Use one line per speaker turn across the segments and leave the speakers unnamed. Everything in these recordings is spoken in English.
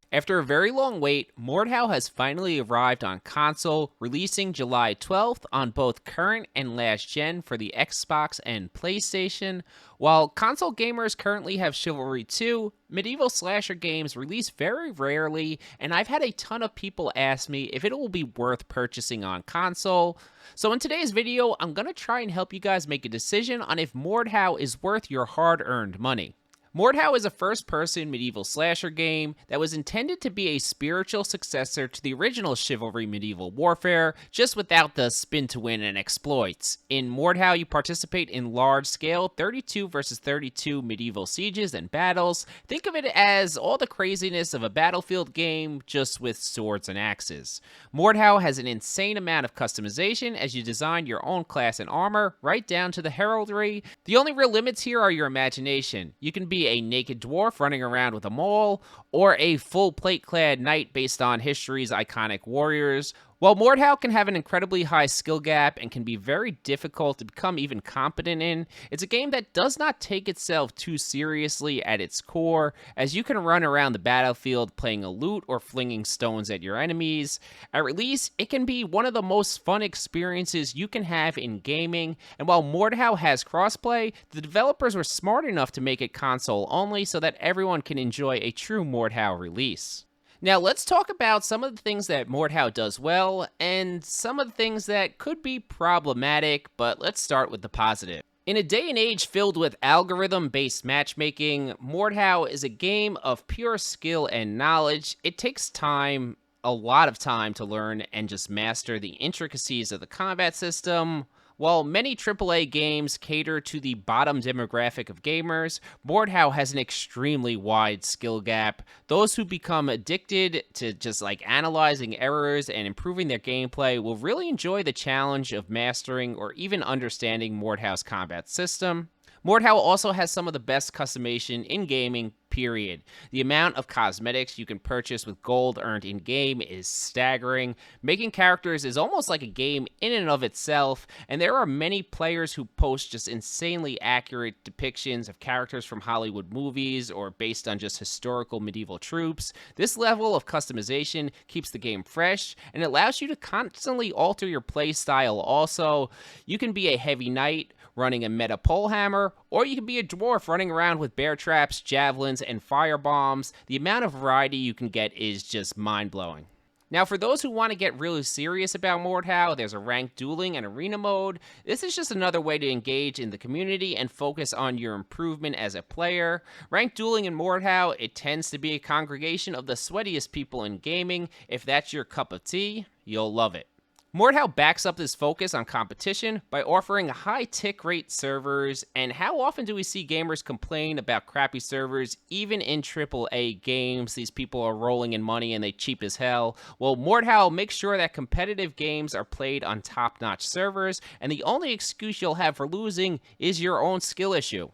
After a very long wait, Mordhau has finally arrived on console, releasing July 12th on both current and last gen for the Xbox and PlayStation. While console gamers currently have Chivalry 2, medieval slasher games release very rarely, and I've had a ton of people ask me if it will be worth purchasing on console. So in today's video, I'm going to try and help you guys make a decision on if Mordhau is worth your hard-earned money. Mordhau is a first-person medieval slasher game that was intended to be a spiritual successor to the original Chivalry medieval warfare, just without the spin to win and exploits. In Mordhau, you participate in large-scale 32 versus 32 medieval sieges and battles. Think of it as all the craziness of a battlefield game, just with swords and axes. Mordhau has an insane amount of customization as you design your own class and armor, right down to the heraldry. The only real limits here are your imagination. You can be a naked dwarf running around with a maul, or a full plate-clad knight based on history's iconic warriors. While Mordhau can have an incredibly high skill gap and can be very difficult to become even competent in, it's a game that does not take itself too seriously at its core, as you can run around the battlefield playing a lute or flinging stones at your enemies. At release, it can be one of the most fun experiences you can have in gaming, and while Mordhau has crossplay, the developers were smart enough to make it console only so that everyone can enjoy a true Mordhau release. Now, let's talk about some of the things that Mordhau does well, and some of the things that could be problematic, but let's start with the positive. In a day and age filled with algorithm-based matchmaking, Mordhau is a game of pure skill and knowledge. It takes time, a lot of time, to learn and just master the intricacies of the combat system. While many AAA games cater to the bottom demographic of gamers, Mordhau has an extremely wide skill gap. Those who become addicted to just analyzing errors and improving their gameplay will really enjoy the challenge of mastering or even understanding Mordhau's combat system. Mordhau also has some of the best customation in gaming, period. The amount of cosmetics you can purchase with gold earned in-game is staggering. Making characters is almost like a game in and of itself, and there are many players who post just insanely accurate depictions of characters from Hollywood movies or based on just historical medieval troops. This level of customization keeps the game fresh and allows you to constantly alter your playstyle also. You can be a heavy knight running a meta polehammer, or you can be a dwarf running around with bear traps, javelins, and fire bombs. The amount of variety you can get is just mind-blowing. Now, for those who want to get really serious about Mordhau, there's a ranked dueling and arena mode. This is just another way to engage in the community and focus on your improvement as a player. Ranked dueling in Mordhau, it tends to be a congregation of the sweatiest people in gaming. If that's your cup of tea, you'll love it. Mordhau backs up this focus on competition by offering high tick rate servers, and how often do we see gamers complain about crappy servers even in AAA games? These people are rolling in money and they cheap as hell. Well, Mordhau makes sure that competitive games are played on top-notch servers, and the only excuse you'll have for losing is your own skill issue.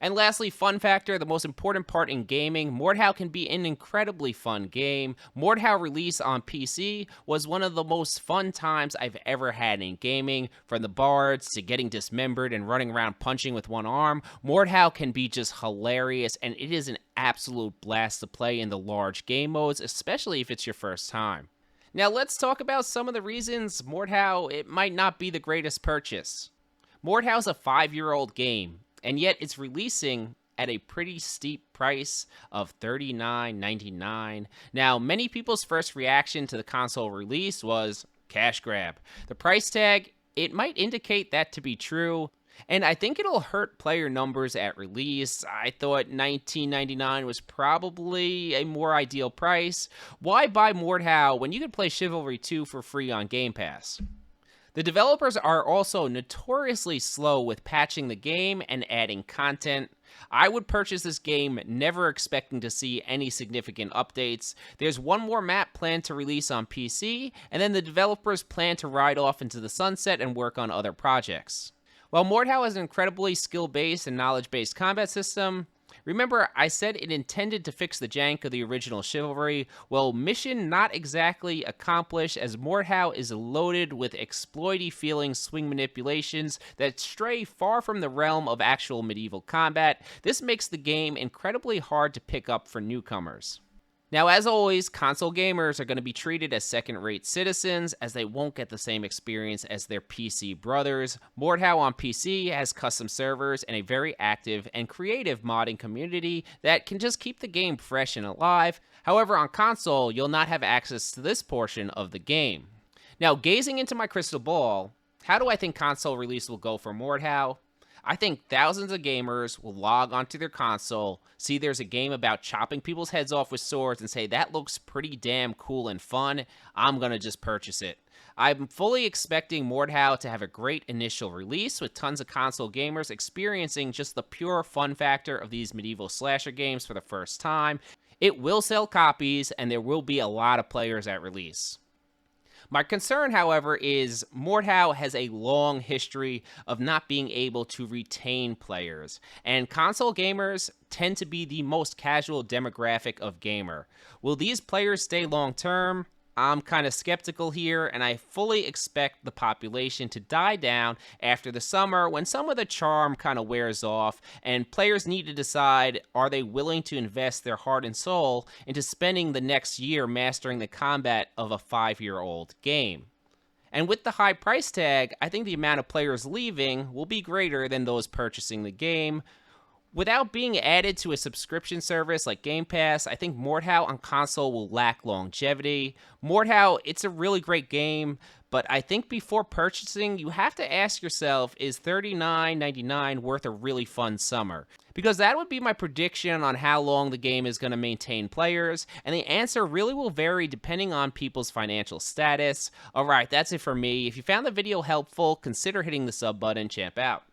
And lastly, fun factor, the most important part in gaming, Mordhau can be an incredibly fun game. Mordhau release on PC was one of the most fun times I've ever had in gaming. From the bards to getting dismembered and running around punching with one arm, Mordhau can be just hilarious, and it is an absolute blast to play in the large game modes, especially if it's your first time. Now let's talk about some of the reasons Mordhau, it might not be the greatest purchase. Mordhau's a 5-year-old game, and yet it's releasing at a pretty steep price of $39.99. Now, many people's first reaction to the console release was cash grab. The price tag, it might indicate that to be true, and I think it'll hurt player numbers at release. I thought $19.99 was probably a more ideal price. Why buy Mordhau when you can play Chivalry 2 for free on Game Pass? The developers are also notoriously slow with patching the game and adding content. I would purchase this game never expecting to see any significant updates. There's one more map planned to release on PC, and then the developers plan to ride off into the sunset and work on other projects. While Mordhau has an incredibly skill-based and knowledge-based combat system, remember, I said it intended to fix the jank of the original Chivalry. Well, mission not exactly accomplished, as Mordhau is loaded with exploity-feeling swing manipulations that stray far from the realm of actual medieval combat. This makes the game incredibly hard to pick up for newcomers. Now, as always, console gamers are going to be treated as second-rate citizens as they won't get the same experience as their PC brothers. Mordhau on PC has custom servers and a very active and creative modding community that can just keep the game fresh and alive. However, on console, you'll not have access to this portion of the game. Now, gazing into my crystal ball, how do I think console release will go for Mordhau? I think thousands of gamers will log onto their console, see there's a game about chopping people's heads off with swords, and say, that looks pretty damn cool and fun, I'm gonna just purchase it. I'm fully expecting Mordhau to have a great initial release, with tons of console gamers experiencing just the pure fun factor of these medieval slasher games for the first time. It will sell copies, and there will be a lot of players at release. My concern, however, is Mordhau has a long history of not being able to retain players, and console gamers tend to be the most casual demographic of gamer. Will these players stay long term? I'm kind of skeptical here, and I fully expect the population to die down after the summer when some of the charm kind of wears off, and players need to decide, are they willing to invest their heart and soul into spending the next year mastering the combat of a 5-year-old game? And with the high price tag, I think the amount of players leaving will be greater than those purchasing the game. Without being added to a subscription service like Game Pass, I think Mordhau on console will lack longevity. Mordhau, it's a really great game, but I think before purchasing, you have to ask yourself, is $39.99 worth a really fun summer? Because that would be my prediction on how long the game is going to maintain players, and the answer really will vary depending on people's financial status. Alright, that's it for me. If you found the video helpful, consider hitting the sub button. Champ out.